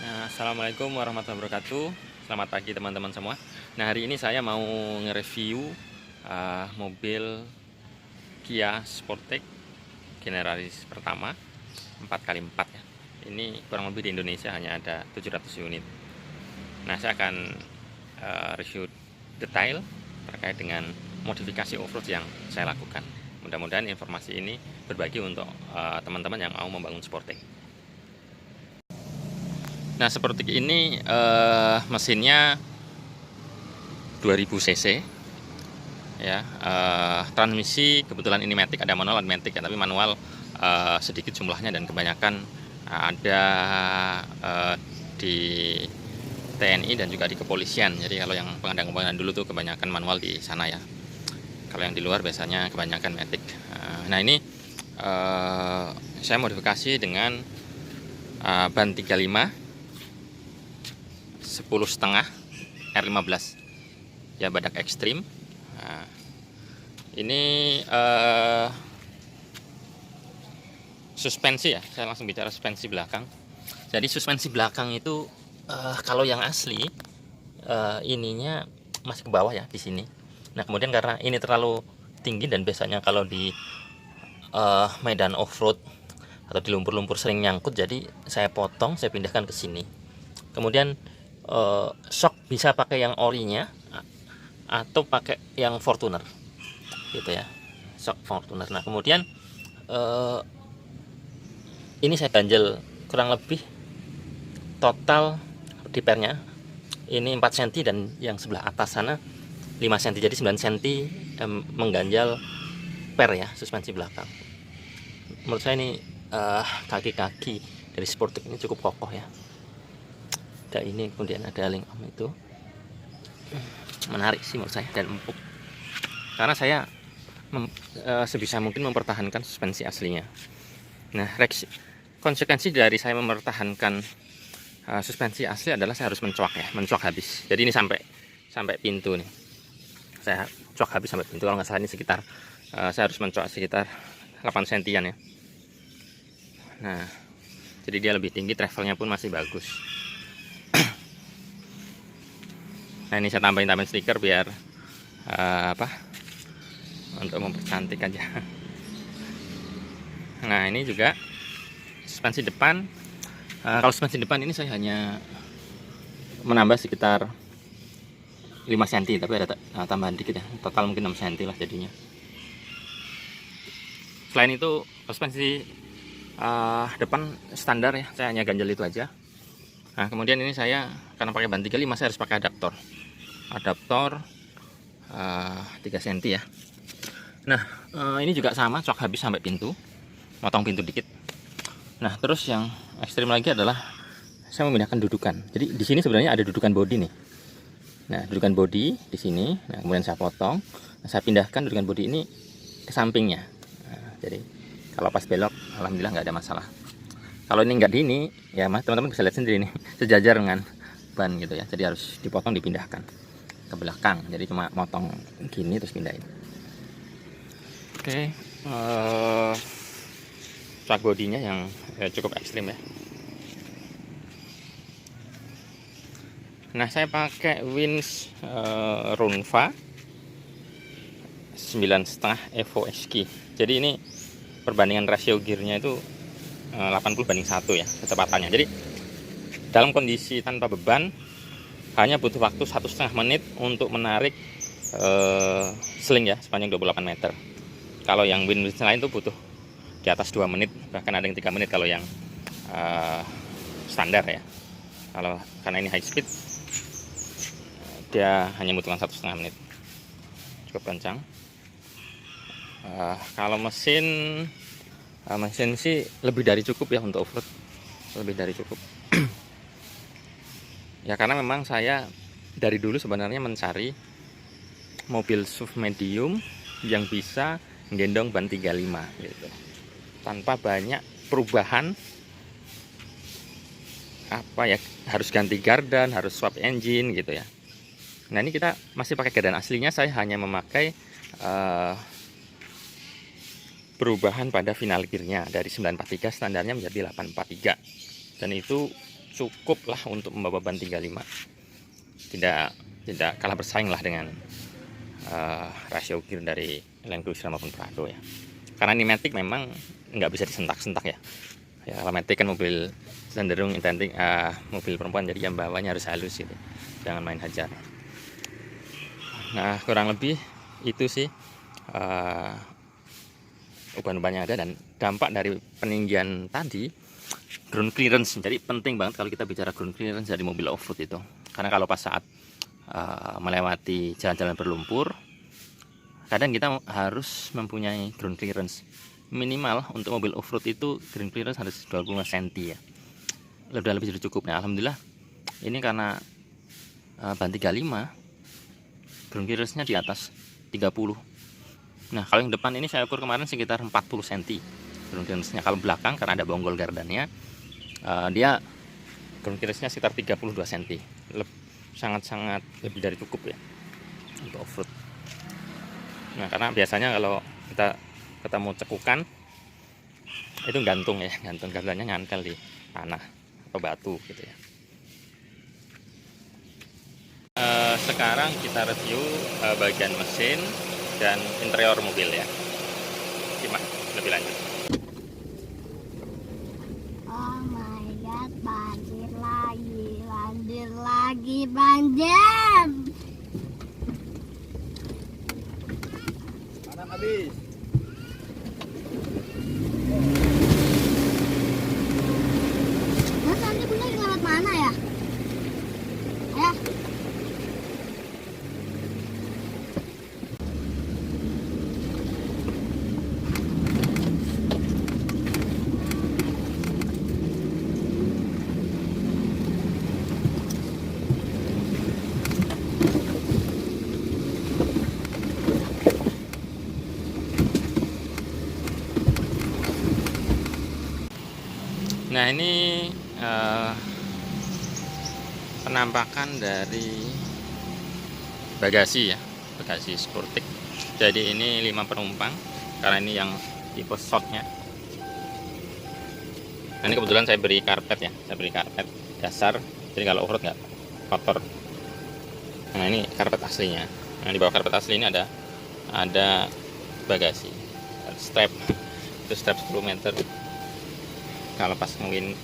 Assalamualaikum warahmatullahi wabarakatuh. Selamat pagi teman-teman semua. Nah, hari ini saya mau nge-review mobil Kia Sportage generalis pertama 4x4 ya. Ini kurang lebih di Indonesia hanya ada 700 unit. Nah, saya akan review detail terkait dengan modifikasi off-road yang saya lakukan. Mudah-mudahan informasi ini berbagi untuk teman-teman yang mau membangun Sportage. Nah, seperti ini mesinnya 2000 cc ya. Transmisi kebetulan ini matic, ada manual dan matic ya, tapi manual sedikit jumlahnya dan kebanyakan ada di TNI dan juga di kepolisian. Jadi kalau yang pengadaan dulu tuh kebanyakan manual di sana ya. Kalau yang di luar biasanya kebanyakan matic. Nah, ini saya modifikasi dengan ban 35 10,5 R15 ya, badak ekstrim. Nah, ini suspensi ya, saya langsung bicara suspensi belakang. Jadi suspensi belakang itu kalau yang asli ininya masih ke bawah ya di sini. Nah, kemudian karena ini terlalu tinggi dan biasanya kalau di medan off-road atau di lumpur-lumpur sering nyangkut, jadi saya potong, saya pindahkan ke sini. Kemudian shock bisa pakai yang orinya atau pakai yang Fortuner gitu ya, shock Fortuner. Nah, kemudian ini saya ganjel kurang lebih total di pernya ini 4 cm dan yang sebelah atas sana 5 cm, jadi 9 cm mengganjal per ya suspensi belakang. Menurut saya ini kaki-kaki dari Sportage ini cukup kokoh ya. Ada ini, kemudian ada link arm, itu menarik sih menurut saya dan empuk, karena saya sebisa mungkin mempertahankan suspensi aslinya. Nah, konsekuensi dari saya mempertahankan suspensi asli adalah saya harus mencuak ya, mencuak habis. Jadi ini sampai pintu nih, saya cuak habis sampai pintu. Kalau nggak salah ini sekitar saya harus mencuak sekitar 8 sentian ya. Nah, jadi dia lebih tinggi, travelnya pun masih bagus. Nah, ini saya tambahin stiker biar untuk mempercantik aja. Nah, ini juga suspensi depan. Kalau suspensi depan ini saya hanya menambah sekitar 5 cm, tapi ada tambahan dikit ya, total mungkin 6 cm lah jadinya. Selain itu suspensi depan standar ya, saya hanya ganjel itu aja. Nah, kemudian ini saya karena pakai ban 35, saya harus pakai adaptor 3 cm ya. Nah, ini juga sama, cok habis sampai pintu, motong pintu dikit. Nah, terus yang ekstrim lagi adalah saya memindahkan dudukan. Jadi di sini sebenarnya ada dudukan bodi nih. Nah, dudukan bodi di sini. Nah, kemudian saya potong, saya pindahkan dudukan bodi ini ke sampingnya. Nah, jadi kalau pas belok, alhamdulillah nggak ada masalah. Kalau ini nggak di ini, ya mas, teman-teman bisa lihat sendiri nih, sejajar dengan ban gitu ya. Jadi harus dipotong, dipindahkan ke belakang. Jadi cuma motong gini terus pindahin. Oke, truck bodinya yang cukup ekstrim ya. Nah, saya pakai Wins Runva 9,5 Evo SQ. Jadi ini perbandingan rasio gearnya itu 80:1 ya kecepatannya. Jadi dalam kondisi tanpa beban hanya butuh waktu 1,5 menit untuk menarik sling ya sepanjang 28 meter. Kalau yang Wins lain itu butuh di atas 2 menit, bahkan ada yang 3 menit kalau yang standar ya. Kalau karena ini high speed, dia hanya membutuhkan 1,5 menit, cukup kencang. Kalau mesin sih lebih dari cukup ya untuk off-road, lebih dari cukup. Ya, karena memang saya dari dulu sebenarnya mencari mobil SUV medium yang bisa menggendong ban 35 gitu, tanpa banyak perubahan harus ganti gardan, harus swap engine gitu ya. Nah, ini kita masih pakai gardan aslinya, saya hanya memakai perubahan pada final gearnya dari 943 standarnya menjadi 843, dan itu cukup lah untuk membawa ban 35. Tidak kalah bersaing lah dengan rasio gear dari Land Cruiser maupun Prado ya. Karena ini Matic memang nggak bisa disentak-sentak ya. Ya kalau Matic kan mobil cenderung identik mobil perempuan, jadi yang bawahnya harus halus gitu. Jangan main hajar. Nah kurang lebih itu sih ubah-ubahnya ada, dan dampak dari peninggian tadi ground clearance. Jadi penting banget kalau kita bicara ground clearance dari mobil off-road itu, karena kalau pas saat melewati jalan-jalan berlumpur, kadang kita harus mempunyai ground clearance minimal. Untuk mobil off-road itu ground clearance harus 25 cm ya, udah lebih dari cukup. Nah alhamdulillah ini karena ban 35 ground clearance-nya di atas 30. Nah kalau yang depan ini saya ukur kemarin sekitar 40 cm ground clearance-nya. Kalau belakang karena ada bonggol gardannya, dia ground clearance-nya sekitar 32 cm. Sangat-sangat lebih dari cukup ya untuk off-road. Nah karena biasanya kalau kita ketemu cekukan itu gantung ya, gantung gardannya nyantel di tanah atau batu gitu ya. Sekarang kita review bagian mesin dan interior mobil ya. Simak lebih lanjut. Oh my god, banjir lagi banjir. Kanan habis. Mas nanti bunda lewat mana ya? Ya. Nah ini penampakan dari bagasi ya, bagasi Sportic. Jadi ini 5 penumpang, karena ini yang tipe shortnya. Nah, ini kebetulan saya beri karpet ya, saya beri karpet dasar, jadi kalau off-road nggak kotor. Nah ini karpet aslinya. Nah di bawah karpet asli ini ada bagasi, ada strap, itu strap 10 meter. Kalau pas mungkin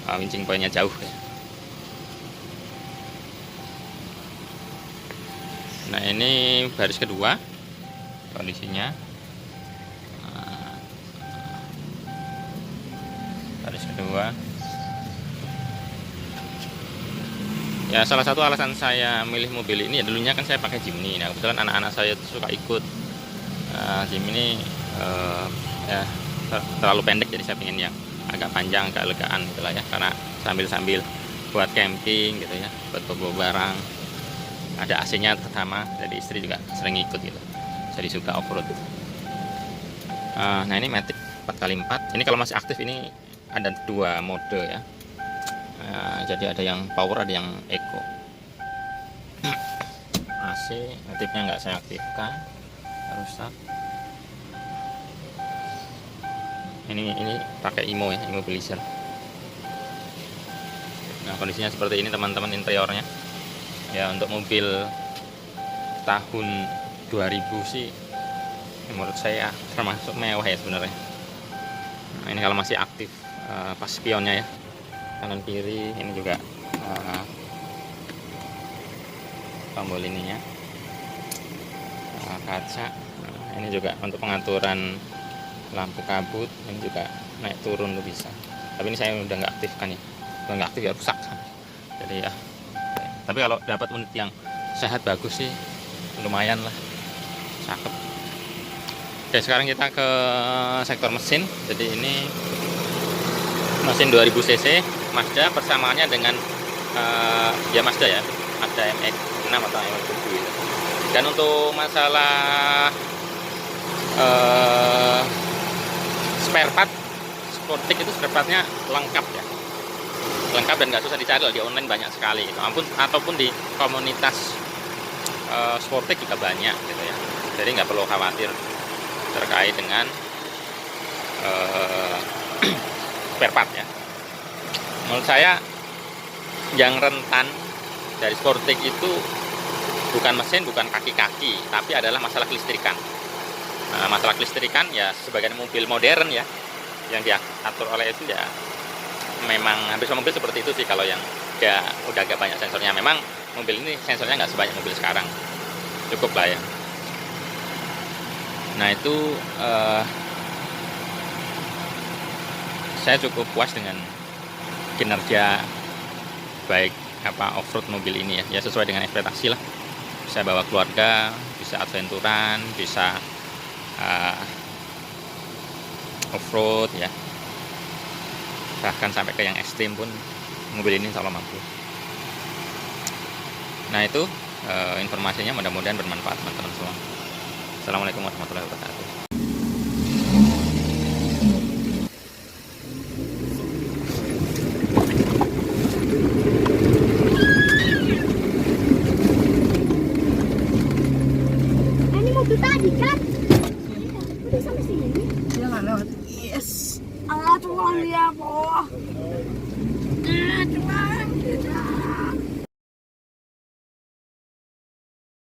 wincing poinnya jauh ya. Nah ini baris kedua kondisinya. Baris kedua ya, salah satu alasan saya milih mobil ini ya, dulunya kan saya pakai Jimny. Nah kebetulan anak-anak saya itu suka ikut Jimny ya, terlalu pendek, jadi saya pengen yang agak panjang, agak legaan gitu lah ya, karena sambil buat camping gitu ya, buat bawa barang. Ada AC-nya terutama, jadi istri juga sering ikut gitu, jadi suka off-road. Nah ini Matic 4x4, ini kalau masih aktif ini ada 2 mode ya. Jadi ada yang power, ada yang eco. AC aktifnya nggak saya aktifkan, rusak. Ini pakai IMO ya, immobilizer. Nah kondisinya seperti ini teman-teman interiornya ya. Untuk mobil tahun 2000 sih menurut saya termasuk mewah ya sebenarnya. Nah ini kalau masih aktif pas spionnya ya, kanan kiri. Ini juga tombol ininya, kaca. Nah, ini juga untuk pengaturan lampu kabut, ini juga naik turun tuh bisa. Tapi ini saya udah nggak aktifkan ya, udah nggak aktif ya rusak. Jadi ya, tapi kalau dapat unit yang sehat bagus sih lumayan lah, cakep. Oke sekarang kita ke sektor mesin. Jadi ini mesin 2000 cc Mazda, persamaannya dengan ya Mazda ya, Mazda MX-6 atau MX-7 gitu. Dan untuk masalah spare part Sportic itu spare partnya lengkap ya, lengkap dan nggak susah dicari loh, di online banyak sekali gitu. Ataupun di komunitas Sportic juga banyak gitu ya, jadi nggak perlu khawatir terkait dengan spare part ya. Menurut saya yang rentan dari Sportage itu bukan mesin, bukan kaki-kaki, tapi adalah masalah kelistrikan. Nah, masalah kelistrikan ya sebagian mobil modern ya yang diatur oleh itu ya memang hampir semua mobil seperti itu sih. Kalau yang ya udah agak banyak sensornya, memang mobil ini sensornya nggak sebanyak mobil sekarang, cukup lah ya. Nah itu saya cukup puas dengan kinerja baik off-road mobil ini ya sesuai dengan ekspektasi lah. Bisa bawa keluarga, bisa adventuran, bisa off-road ya, bahkan sampai ke yang ekstrim pun mobil ini insya Allah mampu. Nah itu informasinya, mudah-mudahan bermanfaat teman-teman semua. Assalamualaikum warahmatullahi wabarakatuh. Ini mobil tadi kan? Udah sampai sini. Dia nggak lewat. Yes. Ah, tuh ya, po.